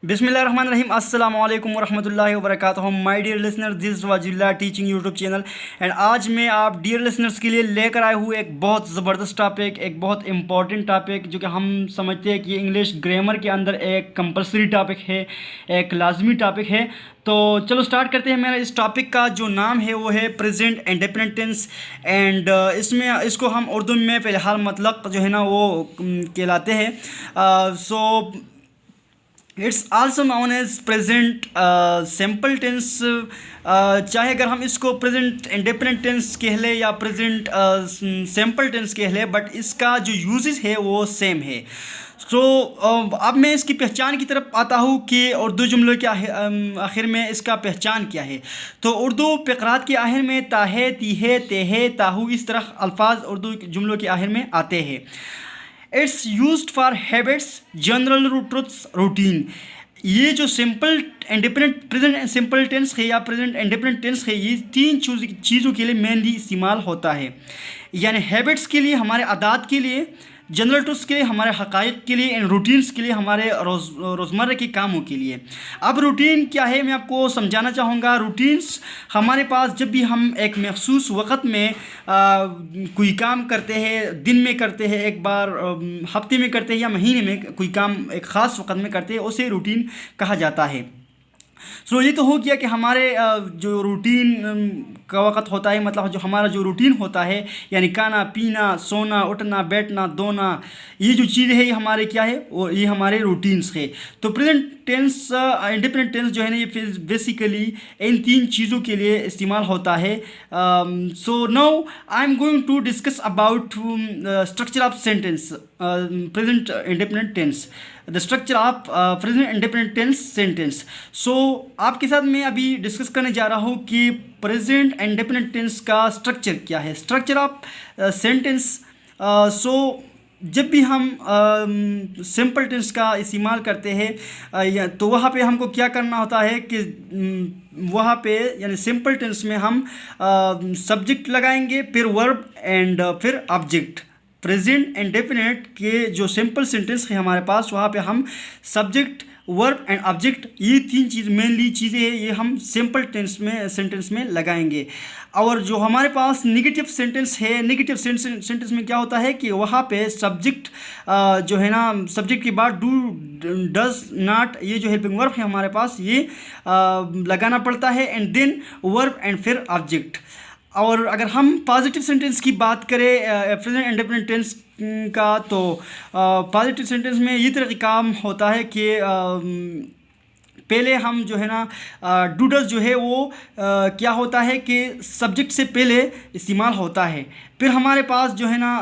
बिस्मिल्लाहिर्रहमानिर्रहीम अस्सलाम वालेकुम वरहमतुल्लाहि वबरकातुहू। माय डियर लिसनर, दिस वाजिल्ला टीचिंग यूट्यूब चैनल एंड आज मैं आप डियर लिसनर्स के लिए लेकर आया हूँ एक बहुत ज़बरदस्त टॉपिक, एक बहुत इंपॉर्टेंट टॉपिक जो कि हम समझते हैं कि इंग्लिश ग्रामर के अंदर एक कंपलसरी टॉपिक है, एक लाजमी टॉपिक है। तो चलो स्टार्ट करते हैं। मेरा इस टॉपिक का जो नाम है वो है प्रेजेंट इंडेफिनिट टेंस एंड इसको हम उर्दू में फ़िलहाल मतलब जो है ना वो कहलाते हैं। So it's also known as present simple tense. चाहे अगर हम इसको प्रेजेंट इंडेफिनिट टेंस कह लें या प्रेजेंट सिंपल टेंस कह लें, बट इसका जो यूजेस है वो सेम है। सो अब मैं इसकी पहचान की तरफ आता हूँ कि उर्दू जुमलों के आखिर में इसका पहचान क्या है। तो उर्दू फ़क़रात के आखिर में ताहे, तीहे, तेहे, ताहू इस तरह अल्फाज उर्दू जुमलों के आखिर में आते हैं। It's used for habits, general truths, routine. ये जो simple independent present simple tense है या प्रेजेंट इंडिपेंडेंट टेंस है, ये तीन चीज़ों के लिए मेनली इस्तेमाल होता है। यानी हैबिट्स के लिए, हमारे आदात के लिए, जनरल ट्रुथ्स के लिए, हमारे हक़ाइक़ के लिए, एंड रूटीन्स के लिए, हमारे रोज़मर्रा के कामों के लिए। अब रूटीन क्या है मैं आपको समझाना चाहूँगा। रूटीन्स हमारे पास जब भी हम एक मखसूस वक़्त में कोई काम करते हैं, दिन में करते हैं, एक बार हफ्ते में करते हैं या महीने में कोई काम एक ख़ास वक़्त में करते हैं, उसे रूटीन कहा जाता है। सो ये तो हो गया कि हमारे जो रूटीन का वक़्त होता है, मतलब जो हमारा जो रूटीन होता है, यानी खाना पीना, सोना, उठना, बैठना, दोना, ये जो चीज़ें हैं ये हमारे क्या है, वो ये हमारे रूटीन्स है। तो प्रेजेंट टेंस इंडिपेंडेंट टेंस जो है ना, ये बेसिकली इन तीन चीज़ों के लिए इस्तेमाल होता है। So now I am going to discuss about structure of sentence present independent tense, the structure of present independent tense sentence. So आपके साथ मैं अभी डिस्कस करने जा रहा हूँ कि प्रेजेंट इंडिपेंडेंट टेंस का स्ट्रक्चर क्या है, स्ट्रक्चर ऑफ सेंटेंस। सो जब भी हम सिंपल टेंस का इस्तेमाल करते हैं तो वहाँ पे हमको क्या करना होता है कि वहाँ पे यानी सिंपल टेंस में हम सब्जेक्ट लगाएंगे, फिर वर्ब एंड फिर ऑब्जेक्ट। प्रेजेंट इंडेफिनिट के जो सिंपल सेंटेंस है हमारे पास, वहाँ पे हम सब्जेक्ट, वर्ब एंड ऑब्जेक्ट, ये तीन चीज़ मेनली चीज़ें हैं, ये हम सिंपल टेंस में सेंटेंस में लगाएंगे। और जो हमारे पास नेगेटिव सेंटेंस है, नेगेटिव सेंटेंस में क्या होता है कि वहाँ पे सब्जेक्ट जो है ना, सब्जेक्ट के बाद डू, डज, नॉट, ये जो हेल्पिंग वर्ब है हमारे पास, ये लगाना पड़ता है, एंड देन वर्ब एंड फिर ऑब्जेक्ट। और अगर हम पॉजिटिव सेंटेंस की बात करें प्रेजेंट इंडेफिनिट टेंस का, तो पॉजिटिव सेंटेंस में ये तरह काम होता है कि पहले हम जो है ना डू डज जो है वो क्या होता है कि सब्जेक्ट से पहले इस्तेमाल होता है, फिर हमारे पास जो है ना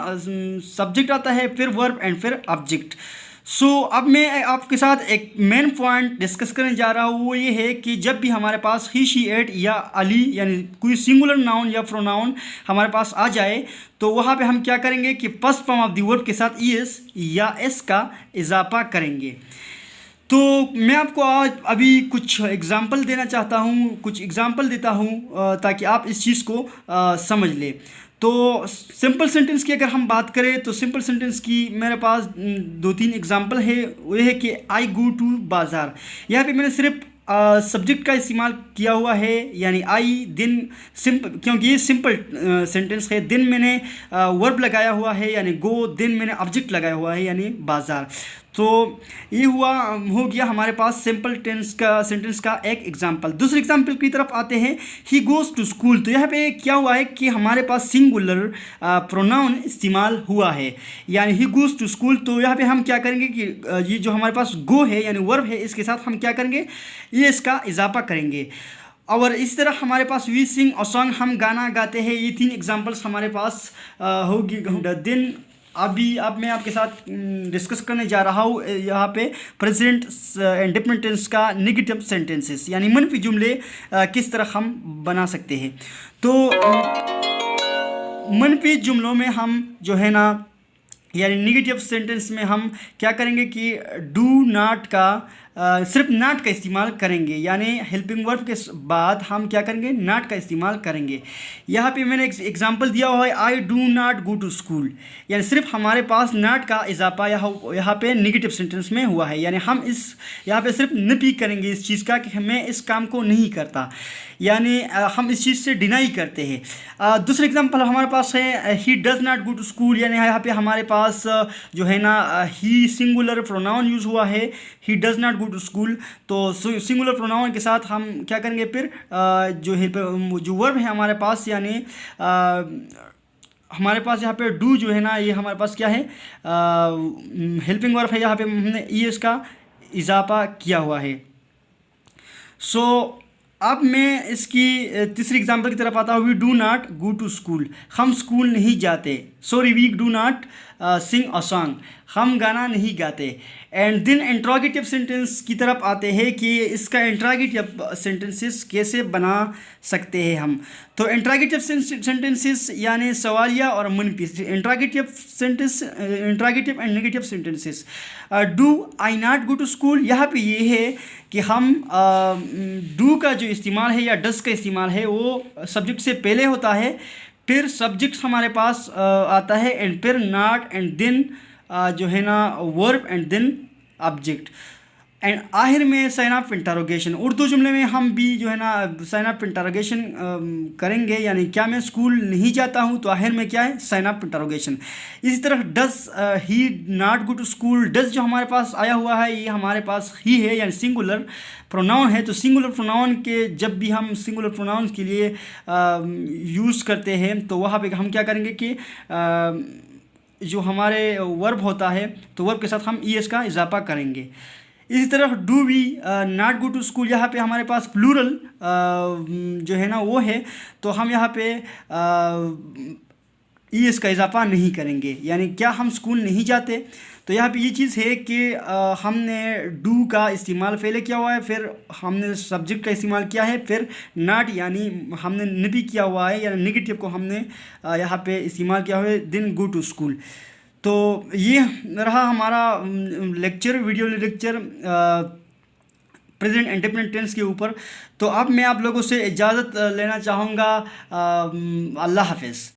सब्जेक्ट आता है, फिर वर्ब एंड फिर ऑब्जेक्ट। सो अब मैं आपके साथ एक मेन पॉइंट डिस्कस करने जा रहा हूँ, वो ये है कि जब भी हमारे पास ही, शी, इट या अली यानी कोई सिंगुलर नाउन या प्रोनाउन हमारे पास आ जाए, तो वहाँ पे हम क्या करेंगे कि first form of the verb के साथ ईएस या एस का इजाफा करेंगे। तो मैं आपको आज अभी कुछ एग्ज़ाम्पल देना चाहता हूँ, कुछ एग्ज़ाम्पल देता हूँ ताकि आप इस चीज़ को समझ लें। तो सिंपल सेंटेंस की अगर हम बात करें तो सिंपल सेंटेंस की मेरे पास दो तीन एग्जांपल है। वो है कि आई गो टू बाज़ार। यहाँ पे मैंने सिर्फ सब्जेक्ट का इस्तेमाल किया हुआ है, यानी आई, दिन, सिंपल, क्योंकि ये सिंपल सेंटेंस है। दिन मैंने वर्ब लगाया हुआ है यानी गो, दिन मैंने ऑब्जेक्ट लगाया हुआ है यानी बाज़ार। तो ये हो गया हमारे पास सिंपल टेंस का सेंटेंस का एक एग्जांपल। दूसरे एग्जांपल की तरफ आते हैं, ही गोज़ टू स्कूल। तो यहाँ पे क्या हुआ है कि हमारे पास सिंगुलर प्रोनाउन इस्तेमाल हुआ है, यानी ही गोज़ टू स्कूल। तो यहाँ पे हम क्या करेंगे कि ये जो हमारे पास गो है यानी वर्ब है, इसके साथ हम क्या करेंगे, ये इसका इजाफा करेंगे। और इस तरह हमारे पास वी सिंग अ सॉन्ग, हम गाना गाते हैं। ये तीन एग्जांपल्स हमारे पास होगी। दिन अब मैं आपके साथ डिस्कस करने जा रहा हूँ यहाँ पे प्रेजेंट इंडेफिनिट टेंस का नेगेटिव सेंटेंसेस, यानी मनफी जुमले किस तरह हम बना सकते हैं। तो मनफी जुमलों में हम जो है ना, यानी नेगेटिव सेंटेंस में हम क्या करेंगे कि डू नॉट का सिर्फ नाट का इस्तेमाल करेंगे, यानी हेल्पिंग वर्ब के बाद हम क्या करेंगे, नाट का इस्तेमाल करेंगे। यहाँ पे मैंने एक एग्जांपल दिया हुआ है, I do not go to school, यानी सिर्फ हमारे पास नाट का इजाफा यहाँ पे नेगेटिव सेंटेंस में हुआ है, यानी हम इस यहाँ पे सिर्फ नफी करेंगे इस चीज़ का कि मैं इस काम को नहीं करता, यानी हम इस चीज़ से डिनाई करते हैं। दूसरा एग्जांपल हमारे पास है, he does not go to school, यानी यहाँ पे हमारे पास जो है ना ही सिंगुलर प्रोनाउन यूज़ हुआ है, he does not go to school. तो सिंगुलर प्रोनाउन के साथ हम क्या करेंगे, फिर जो वर्ब है हमारे पास, यानी हमारे पास यहाँ पे डू जो है ना, ये हमारे पास क्या है, हेल्पिंग वर्ब है, यहाँ पे हमने ईएस का इजाफा किया हुआ है। सो अब मैं इसकी तीसरी एग्जांपल की तरफ आता हूँ, we do not go to school, हम स्कूल नहीं जाते। Sorry, we do not sing a song, हम गाना नहीं गाते। एंड देन इंट्रोगेटिव सेंटेंस की तरफ आते हैं कि इसका इंट्रोगेटिव सेंटेंसेस कैसे बना सकते हैं हम। तो इंट्रोगेटिव सेंटेंसेस यानी सवालिया और मनफी interrogative sentence, interrogative and negative sentences. Do I not go to school, यहाँ पे ये है कि हम डू का जो इस्तेमाल है या डस का इस्तेमाल है वो सब्जेक्ट से पहले होता है, फिर सब्जेक्ट हमारे पास आता है, एंड फिर नॉट एंड देन जो है ना verb and then object, and आखिर में साइन ऑफ इंटरोगेशन। उर्दू जुमले में हम भी जो है ना साइन ऑफ इंटरोगेशन करेंगे, यानी क्या मैं स्कूल नहीं जाता हूँ, तो आखिर में क्या है, साइन ऑफ इंटरोगेशन। इसी तरह डस ही नॉट गो टू स्कूल, डस जो हमारे पास आया हुआ है ये हमारे पास ही है, यानी सिंगुलर प्रोनाउन है। तो सिंगुलर प्रोनाउन के जब भी हम सिंगुलर प्रोनाउन के लिए यूज़ करते हैं तो वहाँ पे हम क्या करेंगे कि जो हमारे वर्ब होता है तो वर्ब के साथ हम ईएस का इजाफा करेंगे। इसी तरह do we not go to school, यहाँ पे हमारे पास प्लूरल जो है ना वो है, तो हम यहाँ पे ईएस का इजाफा नहीं करेंगे, यानी क्या हम स्कूल नहीं जाते। तो यहाँ पे ये चीज़ है कि हमने डू का इस्तेमाल पहले किया हुआ है, फिर हमने सब्जेक्ट का इस्तेमाल किया है, फिर नॉट यानी हमने नबी किया हुआ है, यानी नेगेटिव को हमने यहाँ पे इस्तेमाल किया हुआ है, देन गो टू स्कूल। तो ये रहा हमारा lecture, video lecture present indefinite tense के ऊपर। तो अब मैं आप लोगों से इजाज़त लेना चाहूँगा। अल्लाह हाफ़िज़।